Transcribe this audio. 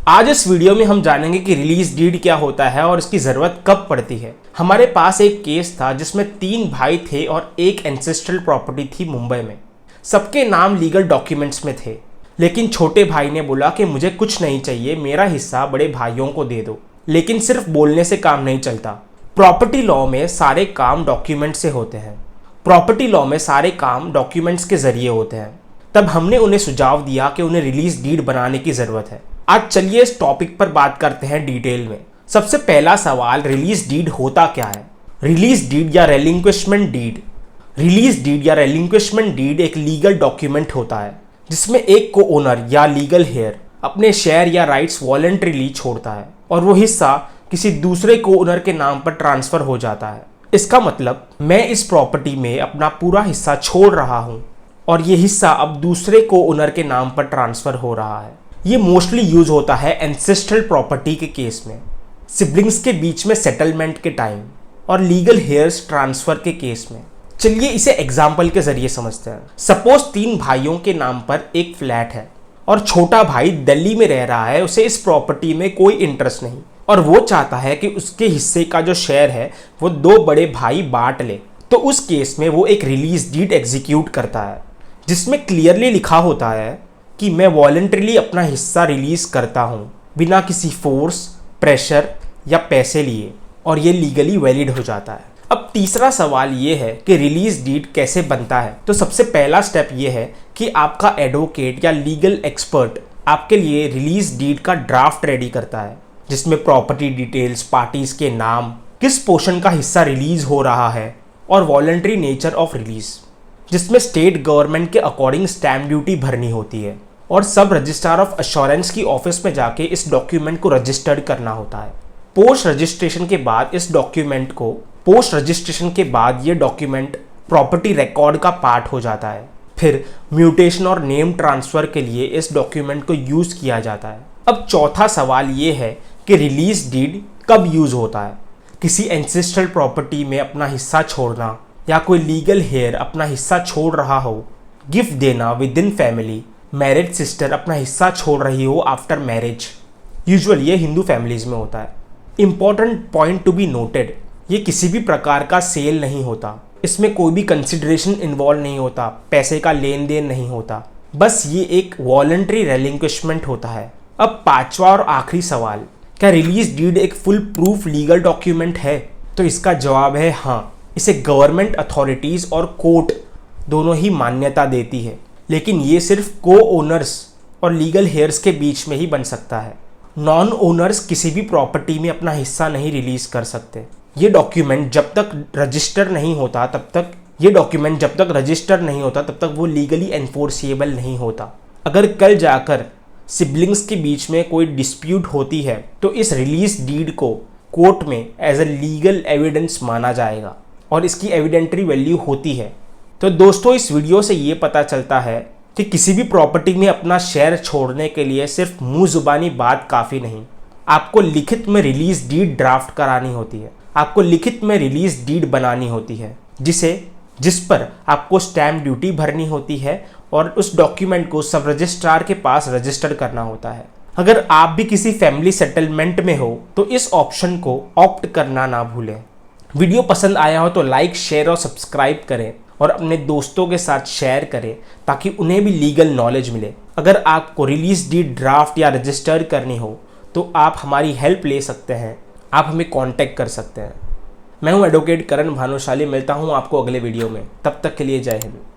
आज इस वीडियो में हम जानेंगे कि रिलीज डीड क्या होता है और इसकी ज़रूरत कब पड़ती है। हमारे पास एक केस था जिसमें 3 भाई थे और एक एंसेस्ट्रल प्रॉपर्टी थी मुंबई में। सबके नाम लीगल डॉक्यूमेंट्स में थे, लेकिन छोटे भाई ने बोला कि मुझे कुछ नहीं चाहिए, मेरा हिस्सा बड़े भाइयों को दे दो। लेकिन सिर्फ बोलने से काम नहीं चलता। प्रॉपर्टी लॉ में सारे काम डॉक्यूमेंट से होते हैं। प्रॉपर्टी लॉ में सारे काम डॉक्यूमेंट्स के जरिए होते हैं। तब हमने उन्हें सुझाव दिया कि उन्हें रिलीज डीड बनाने की ज़रूरत है। आज चलिए इस टॉपिक पर बात करते हैं डिटेल में। सबसे पहला सवाल, रिलीज डीड होता क्या है? रिलीज डीड या रेलिंक्विशमेंट डीड। रिलीज डीड या रेलिंक्विशमेंट डीड एक लीगल डॉक्यूमेंट होता है जिसमें एक को ओनर या लीगल हेयर अपने शेयर या राइट्स वॉलंटरीली छोड़ता है और वो हिस्सा किसी दूसरे को ओनर के नाम पर ट्रांसफर हो जाता है। इसका मतलब मैं इस प्रॉपर्टी में अपना पूरा हिस्सा छोड़ रहा हूं और ये हिस्सा अब दूसरे को ओनर के नाम पर ट्रांसफर हो रहा है। ये मोस्टली यूज होता है एंसेस्ट्रल प्रॉपर्टी के केस में, सिबलिंग्स के बीच में सेटलमेंट के टाइम और लीगल हेयर्स ट्रांसफर के केस में। चलिए इसे एग्जाम्पल के जरिए समझते हैं। सपोज 3 भाइयों के नाम पर एक फ्लैट है और छोटा भाई दिल्ली में रह रहा है, उसे इस प्रॉपर्टी में कोई इंटरेस्ट नहीं और वो चाहता है कि उसके हिस्से का जो शेयर है वो 2 बड़े भाई बांट ले। तो उस केस में वो एक रिलीज डीड एग्जीक्यूट करता है जिसमें क्लियरली लिखा होता है कि मैं वॉलंटरीली अपना हिस्सा रिलीज करता हूँ बिना किसी फोर्स, प्रेशर या पैसे लिए, और ये लीगली वैलिड हो जाता है। अब तीसरा सवाल ये है कि रिलीज डीड कैसे बनता है। तो सबसे पहला स्टेप ये है कि आपका एडवोकेट या लीगल एक्सपर्ट आपके लिए रिलीज डीड का ड्राफ्ट रेडी करता है जिसमें प्रॉपर्टी डिटेल्स, पार्टीज के नाम, किस पोर्शन का हिस्सा रिलीज हो रहा है और वॉलंटरी नेचर ऑफ रिलीज, जिसमें स्टेट गवर्नमेंट के अकॉर्डिंग स्टैम्प ड्यूटी भरनी होती है और सब रजिस्ट्रार ऑफ एश्योरेंस की ऑफिस में जाके इस डॉक्यूमेंट को रजिस्टर्ड करना होता है। पोस्ट रजिस्ट्रेशन के बाद ये डॉक्यूमेंट प्रॉपर्टी रिकॉर्ड का पार्ट हो जाता है। फिर म्यूटेशन और नेम ट्रांसफर के लिए इस डॉक्यूमेंट को यूज किया जाता है। अब चौथा सवाल ये है कि रिलीज डीड कब यूज होता है। किसी एंसेस्ट्रल प्रॉपर्टी में अपना हिस्सा छोड़ना या कोई लीगल हेयर अपना हिस्सा छोड़ रहा हो, गिफ्ट देना with in family, married sister अपना हिस्सा छोड़ रही हो आफ्टर मैरिज। यूजुअली ये हिंदू फैमिलीज में होता है। Important point to be noted, ये किसी भी प्रकार का सेल नहीं होता, इसमें कोई भी कंसिडरेशन इन्वॉल्व नहीं होता, पैसे का लेन देन नहीं होता, बस ये एक वॉलंटरी रेलिंक्विशमेंट होता है। अब पांचवा और आखिरी सवाल, क्या रिलीज डीड एक फुल प्रूफ लीगल डॉक्यूमेंट है? तो इसका जवाब है हाँ। इसे गवर्नमेंट अथॉरिटीज और कोर्ट दोनों ही मान्यता देती है, लेकिन ये सिर्फ को ओनर्स और लीगल हेयर्स के बीच में ही बन सकता है। नॉन ओनर्स किसी भी प्रॉपर्टी में अपना हिस्सा नहीं रिलीज कर सकते। ये डॉक्यूमेंट जब तक रजिस्टर नहीं होता तब तक वो लीगली एनफोर्सिएबल नहीं होता। अगर कल जाकर सिबलिंग्स के बीच में कोई डिस्प्यूट होती है तो इस रिलीज डीड को कोर्ट में एज अ लीगल एविडेंस माना जाएगा और इसकी एविडेंटरी वैल्यू होती है। तो दोस्तों, इस वीडियो से ये पता चलता है कि किसी भी प्रॉपर्टी में अपना शेयर छोड़ने के लिए सिर्फ मुंह जुबानी बात काफ़ी नहीं, आपको लिखित में रिलीज डीड ड्राफ्ट करानी होती है, आपको लिखित में रिलीज डीड बनानी होती है जिस पर आपको स्टैम्प ड्यूटी भरनी होती है और उस डॉक्यूमेंट को सब रजिस्ट्रार के पास रजिस्टर करना होता है। अगर आप भी किसी फैमिली सेटलमेंट में हो तो इस ऑप्शन को ऑप्ट करना ना भूलें। वीडियो पसंद आया हो तो लाइक, शेयर और सब्सक्राइब करें और अपने दोस्तों के साथ शेयर करें ताकि उन्हें भी लीगल नॉलेज मिले। अगर आपको रिलीज डीड ड्राफ्ट या रजिस्टर करनी हो तो आप हमारी हेल्प ले सकते हैं, आप हमें कांटेक्ट कर सकते हैं। मैं हूं एडवोकेट करण भानुशाली, मिलता हूं आपको अगले वीडियो में। तब तक के लिए जय हिंद।